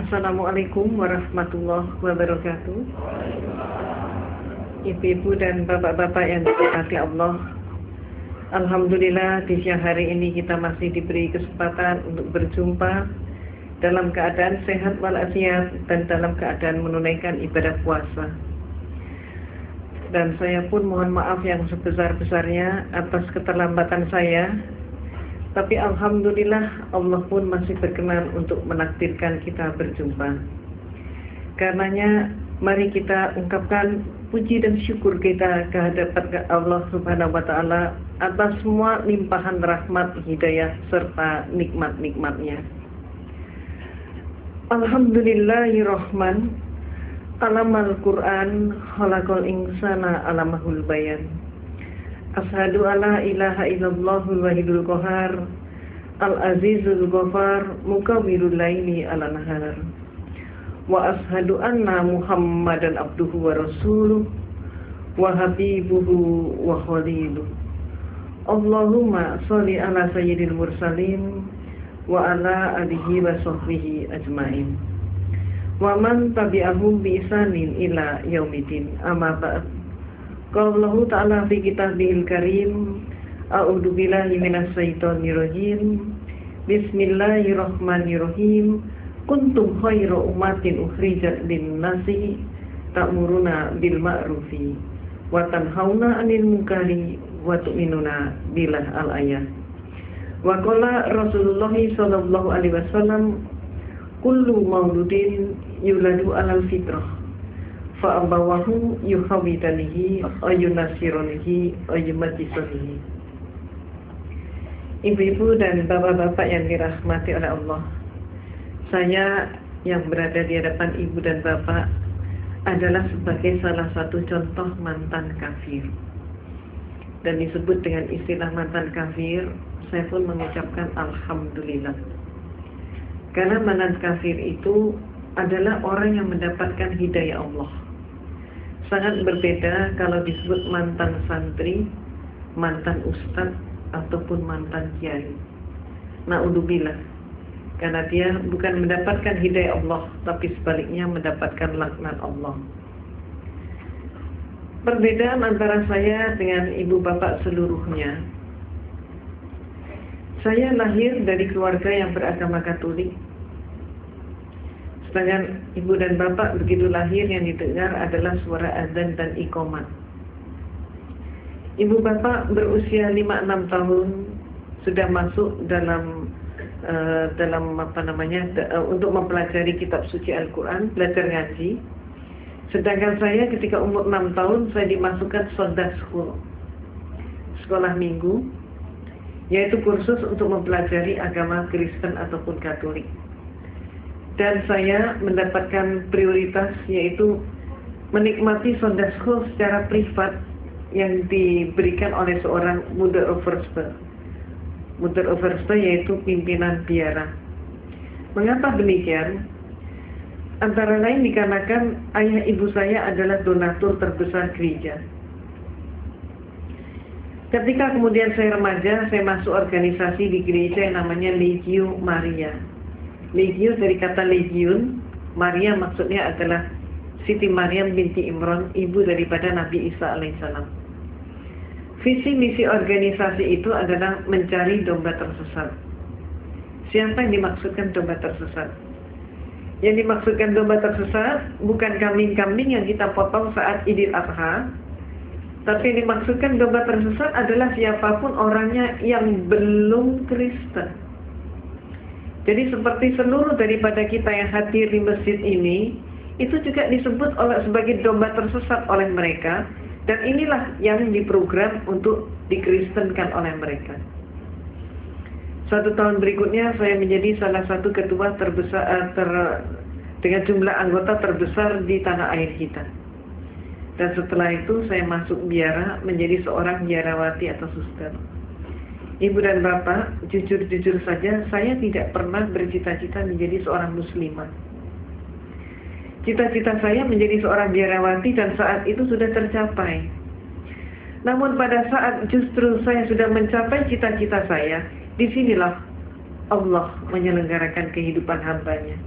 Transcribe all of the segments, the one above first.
Assalamualaikum warahmatullahi wabarakatuh. Ibu-ibu dan bapak-bapak yang dirahmati Allah, alhamdulillah di siang hari ini kita masih diberi kesempatan untuk berjumpa dalam keadaan sehat walafiat dan dalam keadaan menunaikan ibadah puasa. Dan saya pun mohon maaf yang sebesar-besarnya atas keterlambatan saya. Tapi alhamdulillah Allah pun masih berkenan untuk menakdirkan kita berjumpa. Karenanya mari kita ungkapkan puji dan syukur kita kehadapan Allah Subhanahu wa taala atas semua limpahan rahmat, hidayah serta nikmat-nikmatnya. Alhamdulillahirrahman, alamal Quran, khalaqal insana alamahul bayan. Asyhadu alla ilaha illallahul wahidul qahar, al-azizul ghafar, mukawwirul laili ala nahar. Wa asyhadu anna Muhammadan abduhu wa rasuluh wa habibuhu wa khaliluh. Allahumma sholli ala sayyidil mursalin wa ala alihi wa sahbihi ajmain. Wa man tabi'ahum bi ihsanin ila yaumidin. Amma ba'd. Qala Allah Ta'ala fi kitabihil karim, a'udzu billahi minas syaitonir rajim. Bismillahirrahmanirrahim. Kuntum khairu ummatin ukhrijat lin-nasi ta'muruna bil ma'rufi wa tanhauna 'anil munkari wa tu'minuna billah al-ayat. Wa qala Rasulullah sallallahu alaihi wasallam, kullu mauludin yuladu 'alal fitrah fa abawahu yuhawidanihi wa yunasironihi wa yumajjisonihi. Ibu-ibu dan bapak-bapak yang dirahmati oleh Allah, saya yang berada di hadapan ibu dan bapak adalah sebagai salah satu contoh mantan kafir. Dan disebut dengan istilah mantan kafir, saya pun mengucapkan alhamdulillah. Karena mantan kafir itu adalah orang yang mendapatkan hidayah Allah. Sangat berbeda kalau disebut mantan santri, mantan ustadz, ataupun mantan kiai. Na'udzubillah. Karena dia bukan mendapatkan hidayah Allah, tapi sebaliknya mendapatkan laknat Allah. Perbedaan antara saya dengan ibu bapak seluruhnya. Saya lahir dari keluarga yang beragama Katolik. Sedangkan ibu dan bapak begitu lahir yang didengar adalah suara azan dan iqamat. Ibu bapak berusia 5-6 tahun sudah masuk dalam untuk mempelajari kitab suci Al-Quran, belajar ngaji. Sedangkan saya ketika umur 6 tahun saya dimasukkan Sunday School, sekolah minggu, yaitu kursus untuk mempelajari agama Kristen ataupun Katolik. Dan saya mendapatkan prioritas, yaitu menikmati Sunday School secara privat yang diberikan oleh seorang Mother Overste. Mother Overste yaitu pimpinan biara. Mengapa demikian? Antara lain dikarenakan ayah ibu saya adalah donatur terbesar gereja. Ketika kemudian saya remaja, saya masuk organisasi di gereja yang namanya Legio Maria. Legio dari kata legiun, Maria maksudnya adalah Siti Maryam binti Imran, ibu daripada Nabi Isa alaihissalam. Visi misi organisasi itu adalah mencari domba tersesat. Siapa yang dimaksudkan domba tersesat? Yang dimaksudkan domba tersesat bukan kambing-kambing yang kita potong saat Idul Adha, tapi yang dimaksudkan domba tersesat adalah siapapun orangnya yang belum Kristen. Jadi seperti seluruh daripada kita yang hadir di masjid ini, itu juga disebut sebagai domba tersesat oleh mereka. Dan inilah yang diprogram untuk dikristenkan oleh mereka. Suatu tahun berikutnya saya menjadi salah satu ketua terbesar dengan jumlah anggota terbesar di tanah air kita. Dan setelah itu saya masuk biara menjadi seorang biarawati atau suster. Ibu dan bapak, jujur-jujur saja saya tidak pernah bercita-cita menjadi seorang muslimah. Cita-cita saya menjadi seorang biarawati dan saat itu sudah tercapai. Namun pada saat justru saya sudah mencapai cita-cita saya, disinilah Allah menyelenggarakan kehidupan hambanya.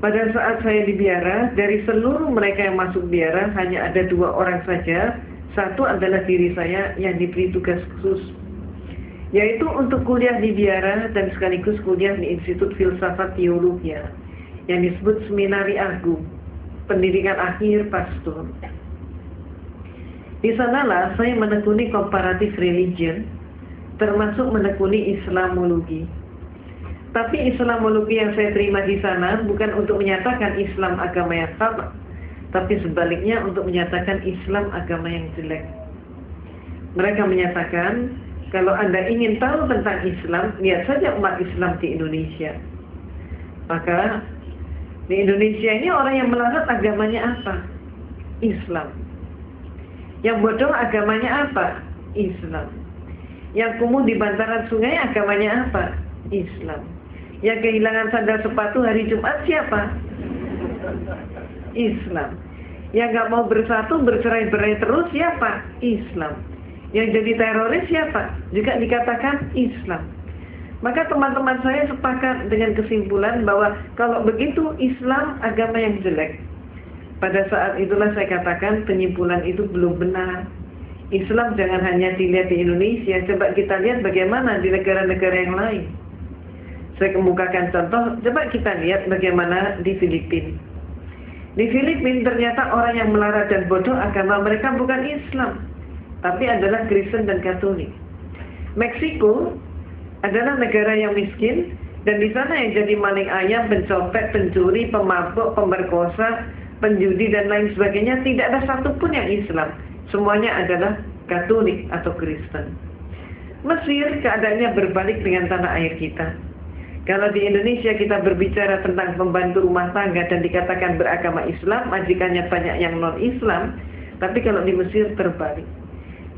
Pada saat saya di biara, dari seluruh mereka yang masuk biara hanya ada 2 orang saja. Satu adalah diri saya yang diberi tugas khusus, yaitu untuk kuliah di biara dan sekaligus kuliah di Institut Filsafat Teologi yang disebut Seminari Agung, pendidikan akhir pastor. Di sanalah saya menekuni comparative religion, termasuk menekuni Islamologi. Tapi Islamologi yang saya terima di sana bukan untuk menyatakan Islam agama yang sama, tapi sebaliknya untuk menyatakan Islam agama yang jelek. Mereka menyatakan, kalau Anda ingin tahu tentang Islam, lihat saja umat Islam di Indonesia. Maka di Indonesia ini orang yang melarat agamanya apa? Islam. Yang bodoh agamanya apa? Islam. Yang kumuh di bantaran sungai agamanya apa? Islam. Yang kehilangan sandal sepatu hari Jumat siapa? Islam. Yang nggak mau bersatu, bercerai-berai terus siapa? Islam. Yang jadi teroris siapa? Juga dikatakan Islam. Maka teman-teman saya sepakat dengan kesimpulan bahwa kalau begitu Islam agama yang jelek. Pada saat itulah saya katakan penyimpulan itu belum benar. Islam jangan hanya dilihat di Indonesia, coba kita lihat bagaimana di negara-negara yang lain. Saya kemukakan contoh, coba kita lihat bagaimana di Filipina. Di Filipina ternyata orang yang melarat dan bodoh agama mereka bukan Islam, tapi adalah Kristen dan Katolik. Meksiko adalah negara yang miskin, dan di sana yang jadi maling ayam, pencopet, pencuri, pemabuk, pemerkosa, penjudi dan lain sebagainya tidak ada satupun yang Islam. Semuanya adalah Katolik atau Kristen. Mesir keadaannya berbalik dengan tanah air kita. Kalau di Indonesia kita berbicara tentang pembantu rumah tangga dan dikatakan beragama Islam, majikannya banyak yang non-Islam, tapi kalau di Mesir terbalik.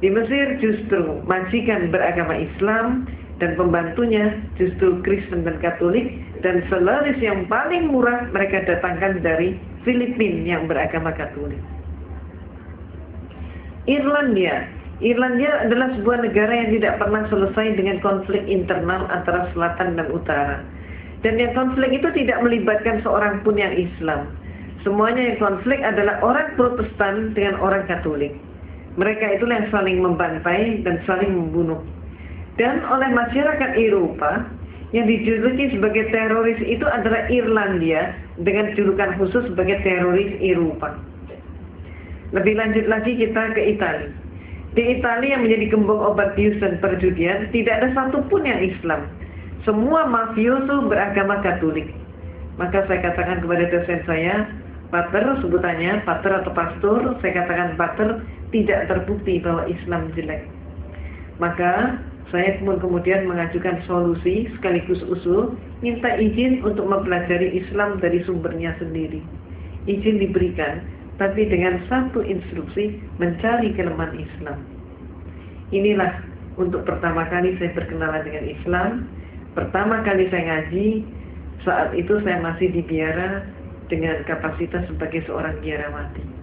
Di Mesir justru majikan beragama Islam dan pembantunya justru Kristen dan Katolik, dan selaris yang paling murah mereka datangkan dari Filipina yang beragama Katolik. Irlandia adalah sebuah negara yang tidak pernah selesai dengan konflik internal antara selatan dan utara. Dan yang konflik itu tidak melibatkan seorang pun yang Islam. Semuanya yang konflik adalah orang Protestan dengan orang Katolik. Mereka itulah yang saling membantai dan saling membunuh. Dan oleh masyarakat Eropa, yang dijuluki sebagai teroris itu adalah Irlandia dengan julukan khusus sebagai teroris Eropa. Lebih lanjut lagi kita ke Italia. Di Italia yang menjadi gembong obat bius dan perjudian, tidak ada satupun yang Islam. Semua mafioso beragama Katolik. Maka saya katakan kepada dosen saya, Pater, sebutannya Pater atau Pastor, saya katakan Pater, tidak terbukti bahwa Islam jelek. Maka saya kemudian mengajukan solusi sekaligus usul, minta izin untuk mempelajari Islam dari sumbernya sendiri. Izin diberikan, tapi dengan satu instruksi, mencari kelemahan Islam. Inilah untuk pertama kali saya berkenalan dengan Islam. Pertama kali saya ngaji, saat itu saya masih di biara dengan kapasitas sebagai seorang biarawati.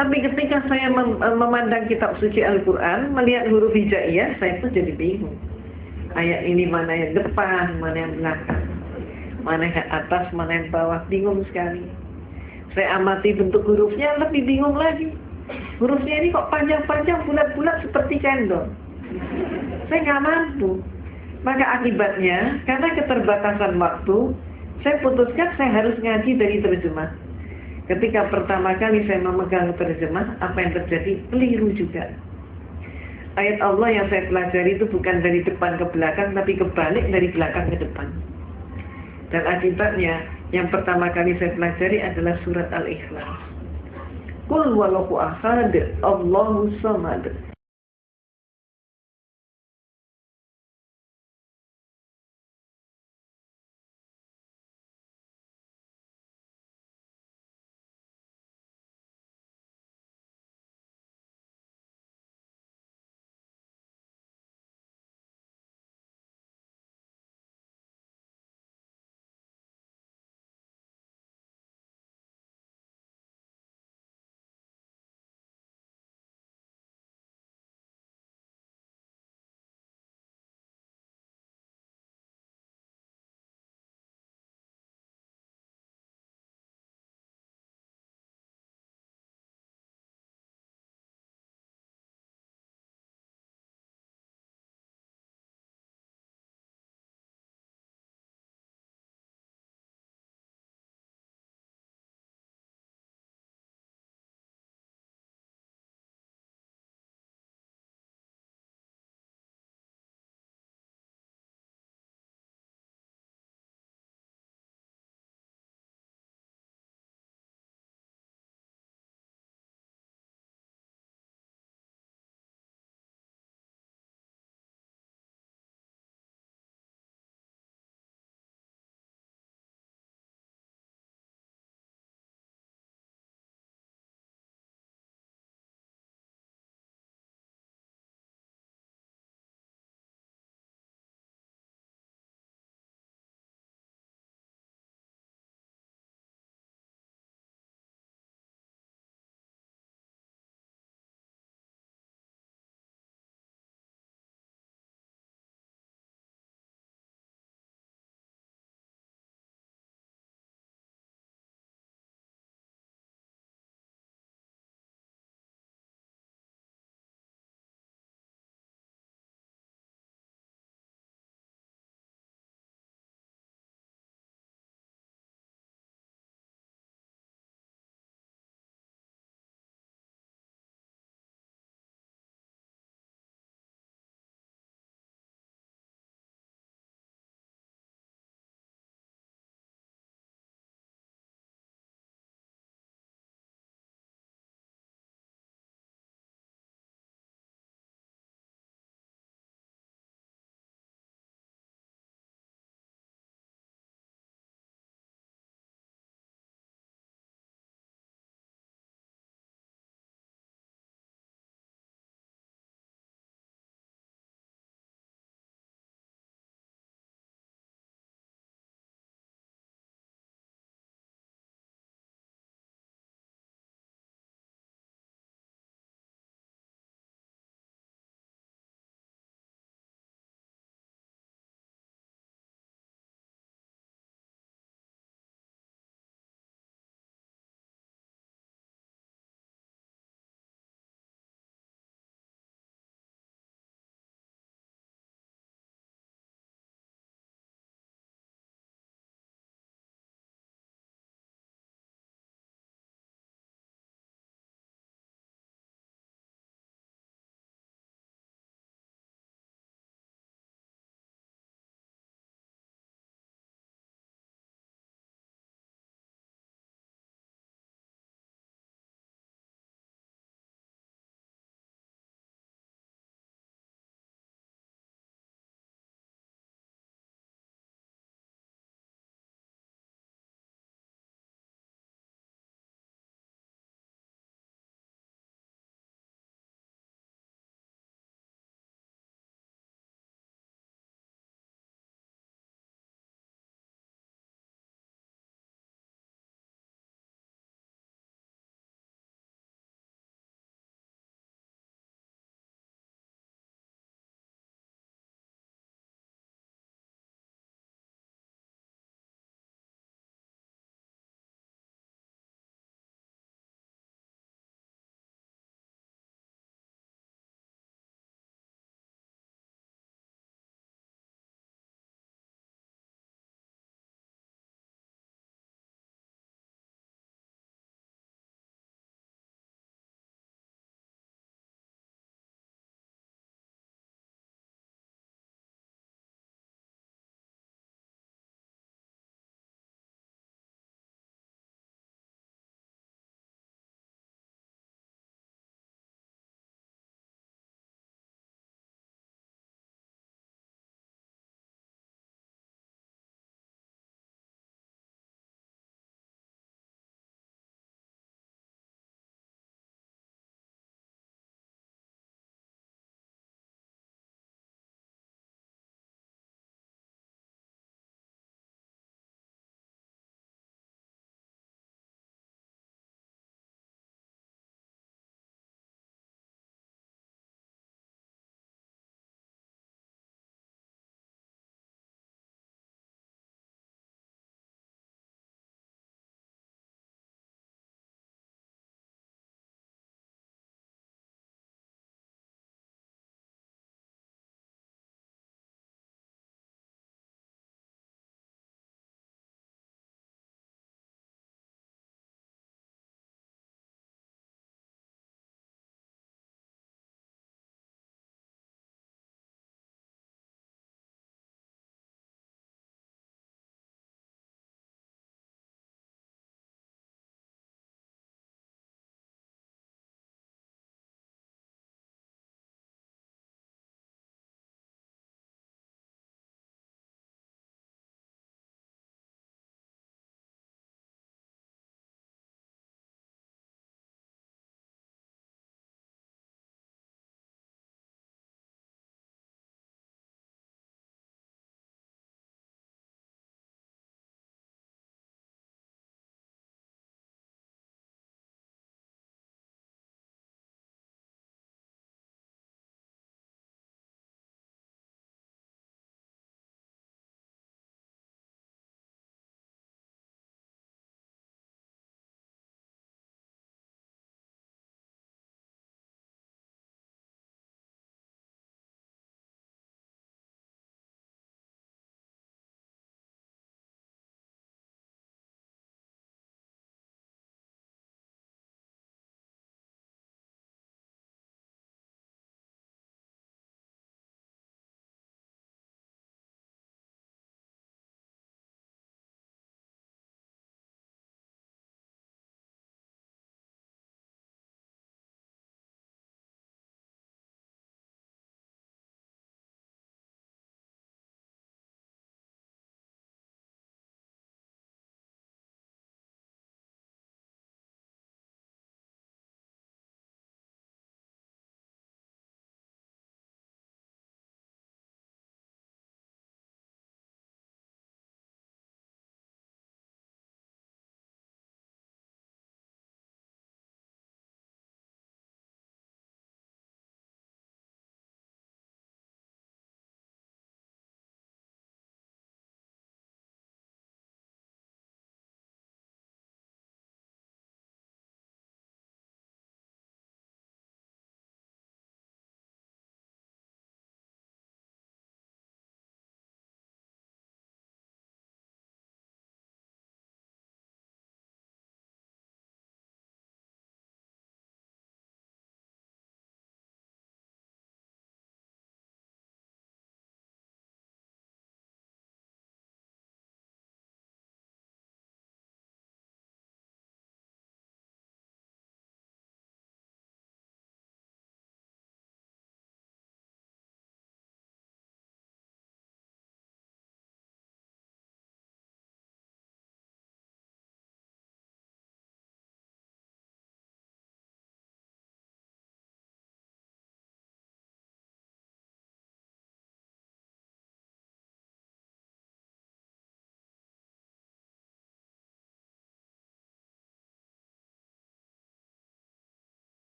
Tapi ketika saya memandang kitab suci Al-Quran, melihat huruf hijaiyah, saya pun jadi bingung. Ayat ini mana yang depan, mana yang belakang, mana yang atas, mana yang bawah, bingung sekali. Saya amati bentuk hurufnya, lebih bingung lagi. Hurufnya ini kok panjang-panjang, bulat-bulat seperti cendol. Saya nggak mampu. Maka akibatnya, karena keterbatasan waktu, saya putuskan saya harus ngaji dari terjemah. Ketika pertama kali saya memegang terjemah, apa yang terjadi? Keliru juga. Ayat Allah yang saya pelajari itu bukan dari depan ke belakang, tapi kebalik dari belakang ke depan. Dan akibatnya, yang pertama kali saya pelajari adalah surat Al-Ikhlas. Qul huwallahu ahad, Allahu samad,